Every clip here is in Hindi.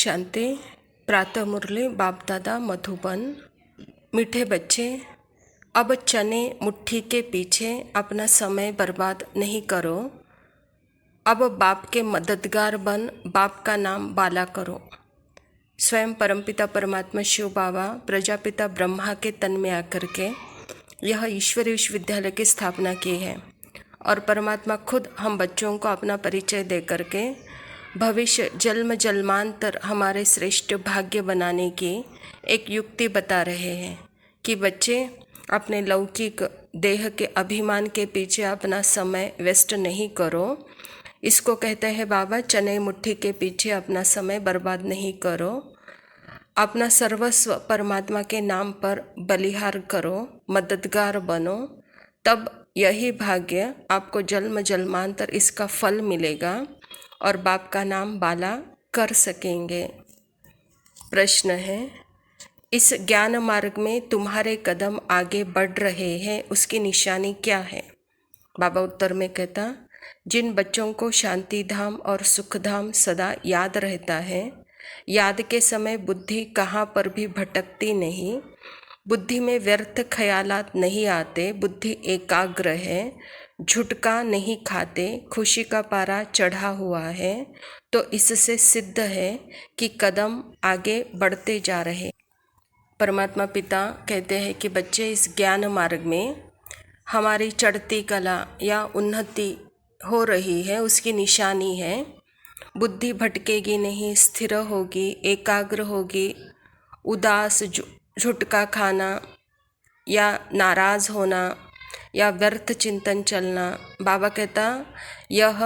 शांति। प्रातः मुरली बाप दादा मधुबन। मीठे बच्चे, अब चने मुट्ठी के पीछे अपना समय बर्बाद नहीं करो। अब बाप के मददगार बन बाप का नाम बाला करो। स्वयं परमपिता परमात्मा शिव बाबा प्रजापिता ब्रह्मा के तन में आकर के यह ईश्वरीय विश्वविद्यालय की स्थापना की है और परमात्मा खुद हम बच्चों को अपना परिचय दे करके भविष्य जन्म जन्मांतर हमारे श्रेष्ठ भाग्य बनाने की एक युक्ति बता रहे हैं कि बच्चे अपने लौकिक देह के अभिमान के पीछे अपना समय वेस्ट नहीं करो। इसको कहते हैं बाबा, चने मुट्ठी के पीछे अपना समय बर्बाद नहीं करो। अपना सर्वस्व परमात्मा के नाम पर बलिहार करो, मददगार बनो, तब यही भाग्य आपको जन्म जन्मांतर इसका फल मिलेगा और बाप का नाम बाला कर सकेंगे। प्रश्न है, इस ज्ञान मार्ग में तुम्हारे कदम आगे बढ़ रहे हैं, उसकी निशानी क्या है? बाबा उत्तर में कहता, जिन बच्चों को शांति धाम और सुख धाम सदा याद रहता है, याद के समय बुद्धि कहाँ पर भी भटकती नहीं, बुद्धि में व्यर्थ ख्यालात नहीं आते, बुद्धि एकाग्र है, झुटका नहीं खाते, खुशी का पारा चढ़ा हुआ है, तो इससे सिद्ध है कि कदम आगे बढ़ते जा रहे। परमात्मा पिता कहते हैं कि बच्चे, इस ज्ञान मार्ग में हमारी चढ़ती कला या उन्नति हो रही है, उसकी निशानी है। बुद्धि भटकेगी नहीं, स्थिर होगी, एकाग्र होगी। उदास, झुटका खाना या नाराज़ होना या व्यर्थ चिंतन चलना, बाबा कहता यह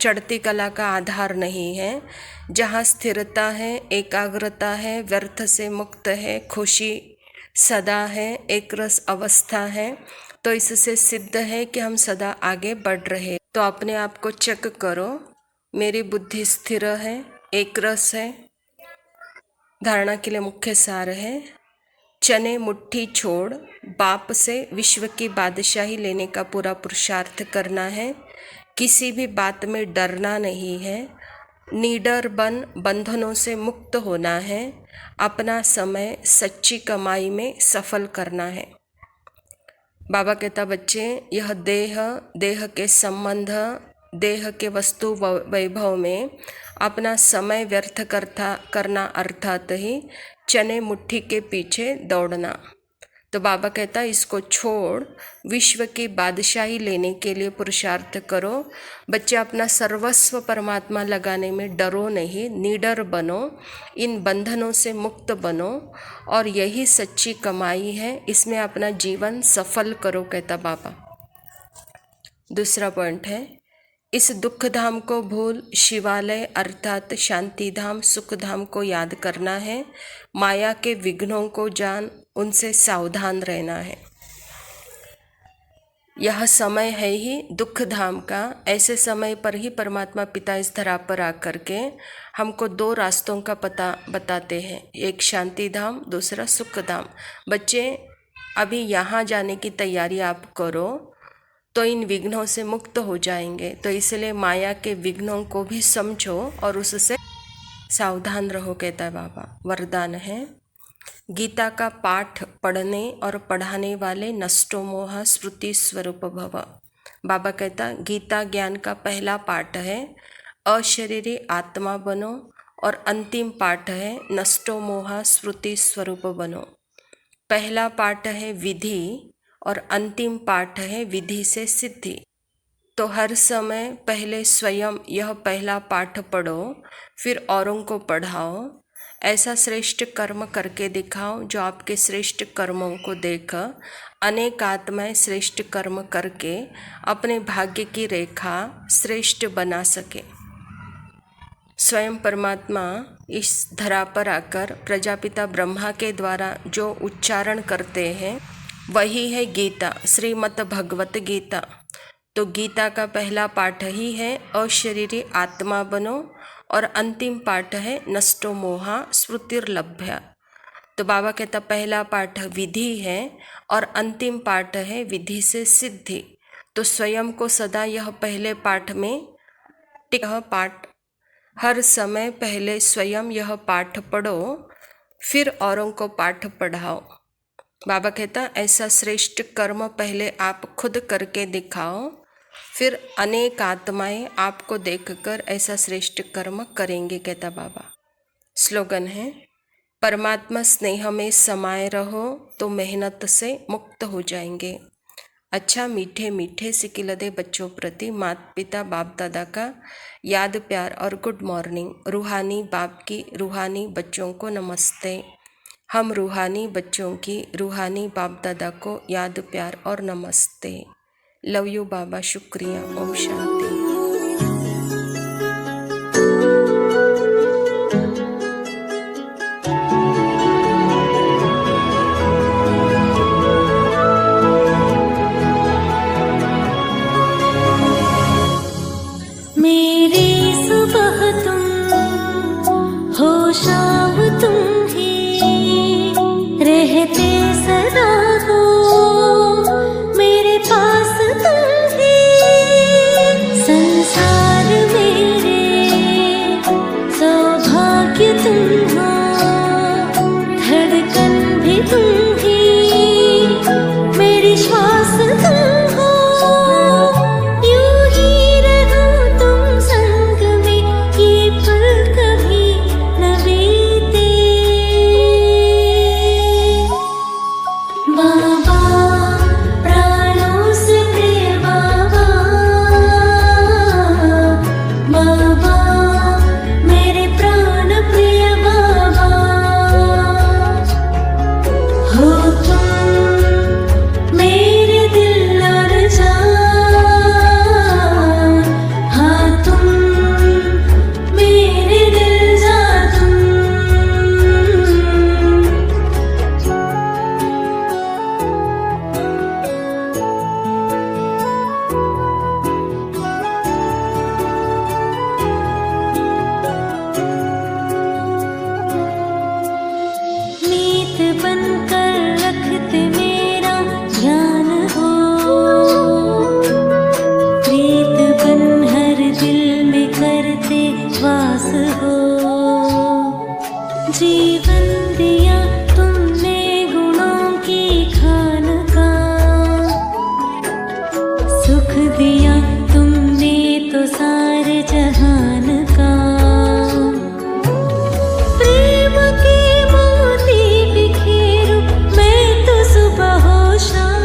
चढ़ती कला का आधार नहीं है। जहाँ स्थिरता है, एकाग्रता है, व्यर्थ से मुक्त है, खुशी सदा है, एक रस अवस्था है, तो इससे सिद्ध है कि हम सदा आगे बढ़ रहे। तो अपने आप को चेक करो, मेरी बुद्धि स्थिर है, एक रस है। धारणा के लिए मुख्य सार है, चने मुट्ठी छोड़ बाप से विश्व की बादशाही लेने का पूरा पुरुषार्थ करना है। किसी भी बात में डरना नहीं है, निडर बन बंधनों से मुक्त होना है, अपना समय सच्ची कमाई में सफल करना है। बाबा कहता, बच्चे, यह देह के संबंध, देह के वस्तु वैभव में अपना समय व्यर्थ करना अर्थात ही चने मुट्ठी के पीछे दौड़ना। तो बाबा कहता, इसको छोड़ विश्व की बादशाही लेने के लिए पुरुषार्थ करो। बच्चे, अपना सर्वस्व परमात्मा लगाने में डरो नहीं, निडर बनो, इन बंधनों से मुक्त बनो और यही सच्ची कमाई है, इसमें अपना जीवन सफल करो, कहता बाबा। दूसरा पॉइंट है, इस दुख धाम को भूल शिवालय अर्थात शांति धाम सुख धाम को याद करना है। माया के विघ्नों को जान उनसे सावधान रहना है। यह समय है ही दुख धाम का। ऐसे समय पर ही परमात्मा पिता इस धरा पर आकर के हमको दो रास्तों का पता बताते हैं, एक शांति धाम, दूसरा सुख धाम। बच्चे, अभी यहाँ जाने की तैयारी आप करो तो इन विघ्नों से मुक्त हो जाएंगे। तो इसलिए माया के विघ्नों को भी समझो और उससे सावधान रहो, कहता है बाबा। वरदान है, गीता का पाठ पढ़ने और पढ़ाने वाले नष्टो मोह स्मृति स्वरूप भव। बाबा कहता, गीता ज्ञान का पहला पाठ है अशरीरी आत्मा बनो और अंतिम पाठ है नष्टो मोह स्मृति स्वरूप बनो। पहला पाठ है विधि और अंतिम पाठ है विधि से सिद्धि। तो हर समय पहले स्वयं यह पहला पाठ पढ़ो, फिर औरों को पढ़ाओ। ऐसा श्रेष्ठ कर्म करके दिखाओ जो आपके श्रेष्ठ कर्मों को देख अनेक आत्माएं श्रेष्ठ कर्म करके अपने भाग्य की रेखा श्रेष्ठ बना सके। स्वयं परमात्मा इस धरा पर आकर प्रजापिता ब्रह्मा के द्वारा जो उच्चारण करते हैं वही है गीता, श्रीमद् भगवत गीता। तो गीता का पहला पाठ ही है अशरीरी आत्मा बनो और अंतिम पाठ है नष्टो मोहा स्मृतिर्लभ्या। तो बाबा कहता, पहला पाठ विधि है और अंतिम पाठ है विधि से सिद्धि। तो स्वयं को सदा यह पहले पाठ में पाठ हर समय पहले स्वयं यह पाठ पढ़ो, फिर औरों को पाठ पढ़ाओ। बाबा कहता ऐसा श्रेष्ठ कर्म पहले आप खुद करके दिखाओ, फिर अनेक आत्माएं आपको देखकर ऐसा श्रेष्ठ कर्म करेंगे, कहता बाबा। स्लोगन है, परमात्मा स्नेह में समाये रहो तो मेहनत से मुक्त हो जाएंगे। अच्छा मीठे मीठे सिकिलदे बच्चों प्रति माता पिता बाप दादा का याद प्यार और गुड मॉर्निंग। रूहानी बाप की रूहानी बच्चों को नमस्ते। हम रूहानी बच्चों की रूहानी बाप दादा को याद प्यार और नमस्ते। लव यू बाबा, शुक्रिया। ओम शांति। शाम तुम ही रहते सदा हो, मेरे पास तुम ही। संसार मेरे सौभाग्य तुम हो, धड़कन भी तुम ही, मेरी श्वास तुम हो। यूं ही रहो तुम संग में, ये पल कभी न बीते। बाबा प्राणों से प्रिय बाबा, बाबा मेरे प्राण प्रिय बाबा। हो तुम मेरे दिल और जान, हाँ तुम मेरे दिल जान तुम। मीत बनकर रखते मेरा ध्यान हो, प्रीत बन हर दिल में करते वास हो। जीवन दिया तुमने गुणों की खान का, सुख दिया तुमने तो सारे जहान का। प्रेम के मोती बिखेरूं मैं तो सुबह हो शाम।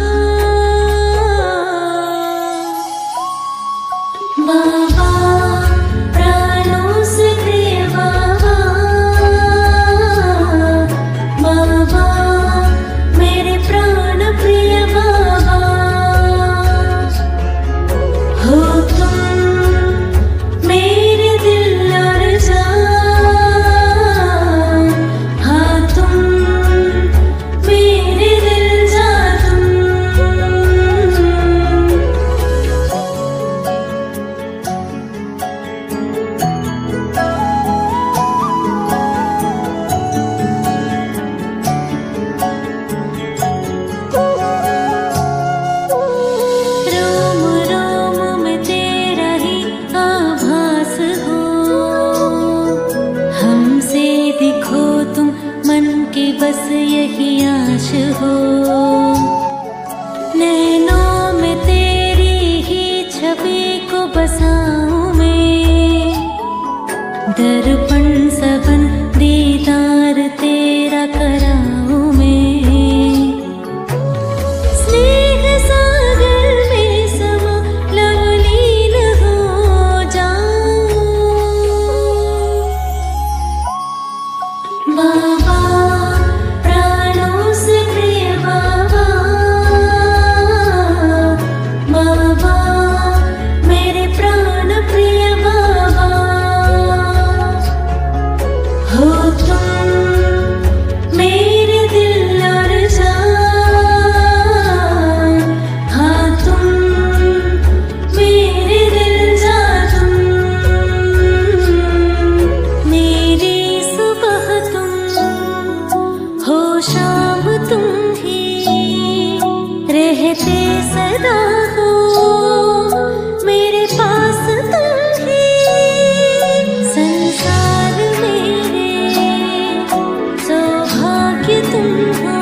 बाबा प्राणों से प्रिय बाबा, बाबा मेरे प्राण प्रिय बाबा। हो तुम मेरे दिल और जान, हाँ तुम मेरे दिल जान तुम। रोम रोम में तेरा ही आभास हो, हमसे दिखो तुम मन के बस यही आश हो। नैनों में तेरी ही छवि को बसाऊं मैं, दर्पण सबन दीदार तेरा कराऊं मैं। स्नेह सागर में समा लवलीन हो जाऊं। बाबा प्राणों से प्रिय बाबा, बाबा मेरे प्राण प्रिय बाबा। ब्रह्मा